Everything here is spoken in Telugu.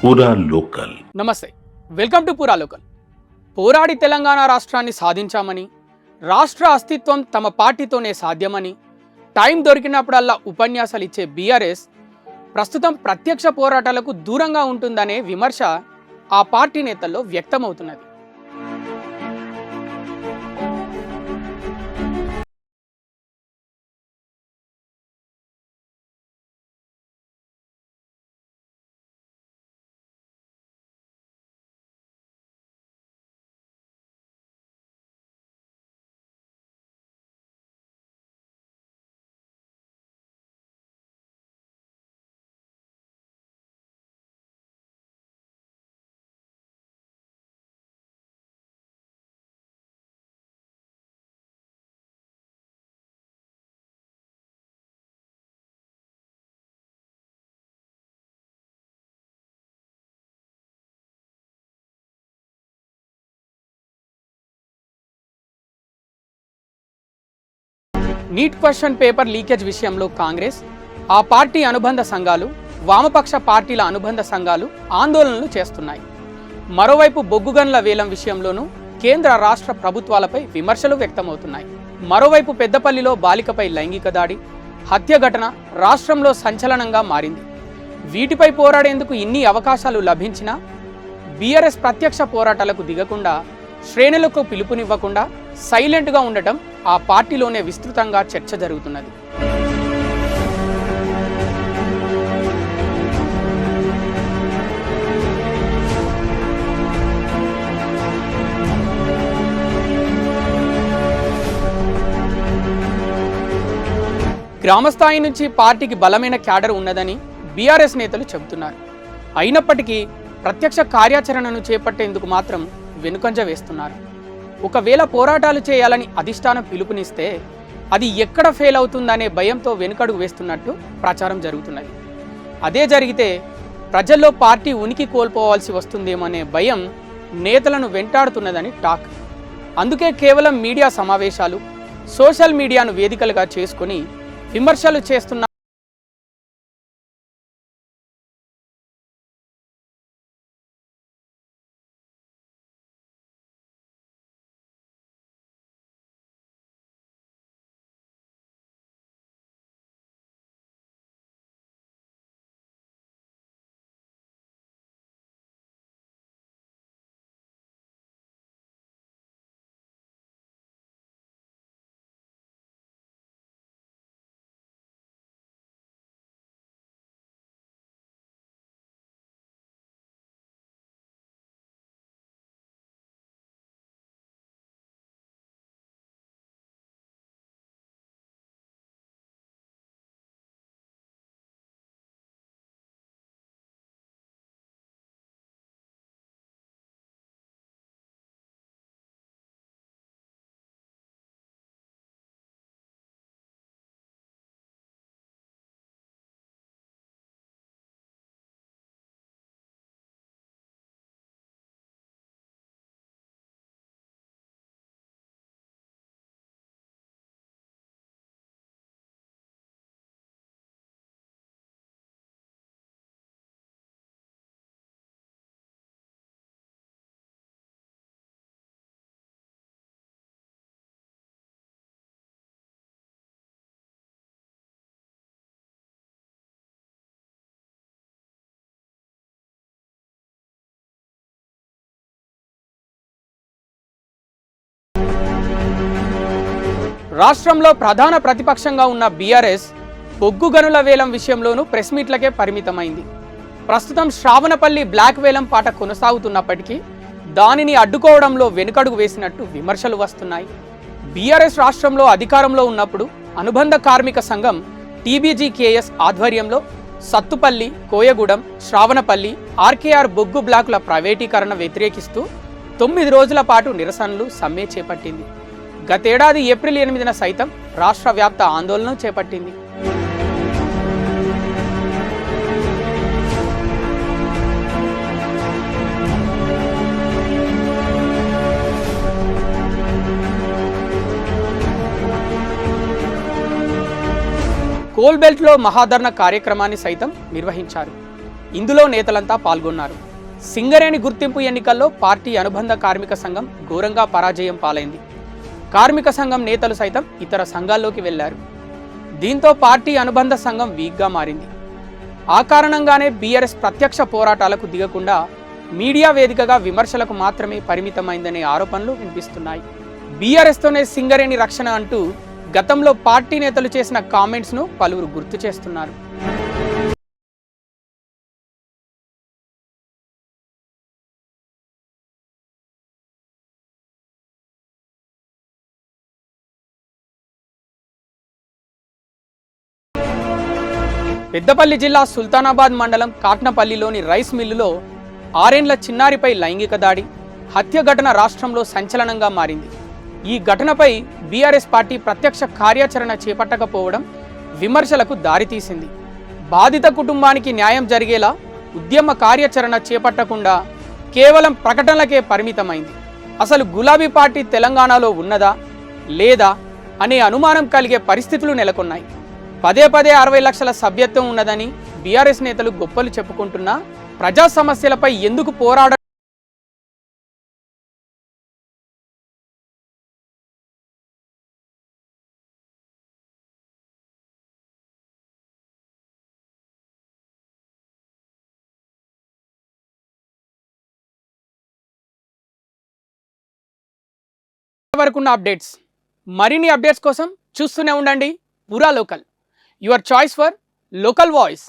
పూరా లోకల్. నమస్తే, వెల్కమ్ టు పూరా లోకల్. పోరాడి తెలంగాణ రాష్ట్రాన్ని సాధించామని, రాష్ట్ర అస్తిత్వం తమ పార్టీతోనే సాధ్యమని టైం దొరికినప్పుడల్లా ఉపన్యాసాలు ఇచ్చే బీఆర్ఎస్ ప్రస్తుతం ప్రత్యక్ష పోరాటాలకు దూరంగా ఉంటుందనే విమర్శ ఆ పార్టీ నేతల్లో వ్యక్తమవుతున్నది. నీట్ క్వశ్చన్ పేపర్ లీకేజ్ విషయంలో కాంగ్రెస్, ఆ పార్టీ అనుబంధ సంఘాలు, వామపక్ష పార్టీల అనుబంధ సంఘాలు ఆందోళనలు చేస్తున్నాయి. మరోవైపు బొగ్గుగనుల వేలం విషయంలోనూ కేంద్ర రాష్ట్ర ప్రభుత్వాలపై విమర్శలు వ్యక్తమవుతున్నాయి. మరోవైపు పెద్దపల్లిలో బాలికపై లైంగిక దాడి, హత్య ఘటన రాష్ట్రంలో సంచలనంగా మారింది. వీటిపై పోరాడేందుకు ఇన్ని అవకాశాలు లభించినా బీఆర్ఎస్ ప్రత్యక్ష పోరాటాలకు దిగకుండా, శ్రేణులకు పిలుపునివ్వకుండా సైలెంట్గా ఉండటం ఆ పార్టీలోనే విస్తృతంగా చర్చ జరుగుతున్నది. గ్రామస్థాయి నుంచి పార్టీకి బలమైన క్యాడర్ ఉన్నదని బీఆర్ఎస్ నేతలు చెబుతున్నారు. అయినప్పటికీ ప్రత్యక్ష కార్యాచరణను చేపట్టేందుకు మాత్రం వెనుకంజ వేస్తున్నారు. ఒకవేళ పోరాటాలు చేయాలని అధిష్టానం పిలుపునిస్తే అది ఎక్కడ ఫెయిల్ అవుతుందనే భయంతో వెనుకడుగు వేస్తున్నట్టు ప్రచారం జరుగుతున్నది. అదే జరిగితే ప్రజల్లో పార్టీ ఉనికి కోల్పోవాల్సి వస్తుందేమనే భయం నేతలను వెంటాడుతున్నదని టాక్. అందుకే కేవలం మీడియా సమావేశాలు, సోషల్ మీడియాను వేదికలుగా చేసుకుని విమర్శలు చేస్తున్న రాష్ట్రంలో ప్రధాన ప్రతిపక్షంగా ఉన్న బీఆర్ఎస్ బొగ్గు గనుల వేలం విషయంలోనూ ప్రెస్ మీట్లకే పరిమితమైంది. ప్రస్తుతం శ్రావణపల్లి బ్లాక్ వేలం పాట కొనసాగుతున్నప్పటికీ దానిని అడ్డుకోవడంలో వెనుకడుగు వేసినట్టు విమర్శలు వస్తున్నాయి. బీఆర్ఎస్ రాష్ట్రంలో అధికారంలో ఉన్నప్పుడు అనుబంధ కార్మిక సంఘం టీబీజీకేఎస్ ఆధ్వర్యంలో సత్తుపల్లి, కోయగూడెం, శ్రావణపల్లి, ఆర్కేఆర్ బొగ్గు బ్లాకుల ప్రైవేటీకరణ వ్యతిరేకిస్తూ 9 రోజుల పాటు నిరసనలు, సమ్మె చేపట్టింది. గతేడాది ఏప్రిల్ 8న సైతం రాష్ట్ర వ్యాప్త ఆందోళన చేపట్టింది. కోల్ బెల్ట్లో మహాధర్ణ కార్యక్రమాన్ని సైతం నిర్వహించారు. ఇందులో నేతలంతా పాల్గొన్నారు. సింగరేణి గుర్తింపు ఎన్నికల్లో పార్టీ అనుబంధ కార్మిక సంఘం ఘోరంగా పరాజయం పాలైంది. కార్మిక సంఘం నేతలు సైతం ఇతర సంఘాల్లోకి వెళ్లారు. దీంతో పార్టీ అనుబంధ సంఘం వీక్గా మారింది. ఆ కారణంగానే బీఆర్ఎస్ ప్రత్యక్ష పోరాటాలకు దిగకుండా మీడియా వేదికగా విమర్శలకు మాత్రమే పరిమితమైందనే ఆరోపణలు వినిపిస్తున్నాయి. బీఆర్ఎస్తోనే సింగరేణి రక్షణ అంటూ గతంలో పార్టీ నేతలు చేసిన కామెంట్స్ను పలువురు గుర్తు చేస్తున్నారు. పెద్దపల్లి జిల్లా సుల్తానాబాద్ మండలం కాట్నపల్లిలోని రైస్ మిల్లులో 6 ఏళ్ల చిన్నారిపై లైంగిక దాడి, హత్య ఘటన రాష్ట్రంలో సంచలనంగా మారింది. ఈ ఘటనపై బీఆర్ఎస్ పార్టీ ప్రత్యక్ష కార్యాచరణ చేపట్టకపోవడం విమర్శలకు దారితీసింది. బాధిత కుటుంబానికి న్యాయం జరిగేలా ఉద్యమ కార్యాచరణ చేపట్టకుండా కేవలం ప్రకటనలకే పరిమితమైంది. అసలు గులాబీ పార్టీ తెలంగాణలో ఉన్నదా లేదా అనే అనుమానం కలిగే పరిస్థితులు నెలకొన్నాయి. పదే 60 లక్షల సభ్యత్వం ఉన్నదని బీఆర్ఎస్ నేతలు గొప్పలు చెప్పుకుంటున్నా ప్రజా సమస్యలపై ఎందుకు పోరాడ వరకున్న అప్డేట్స్. మరిన్ని అప్డేట్స్ కోసం చూస్తూనే ఉండండి పురా local, your choice for local voice.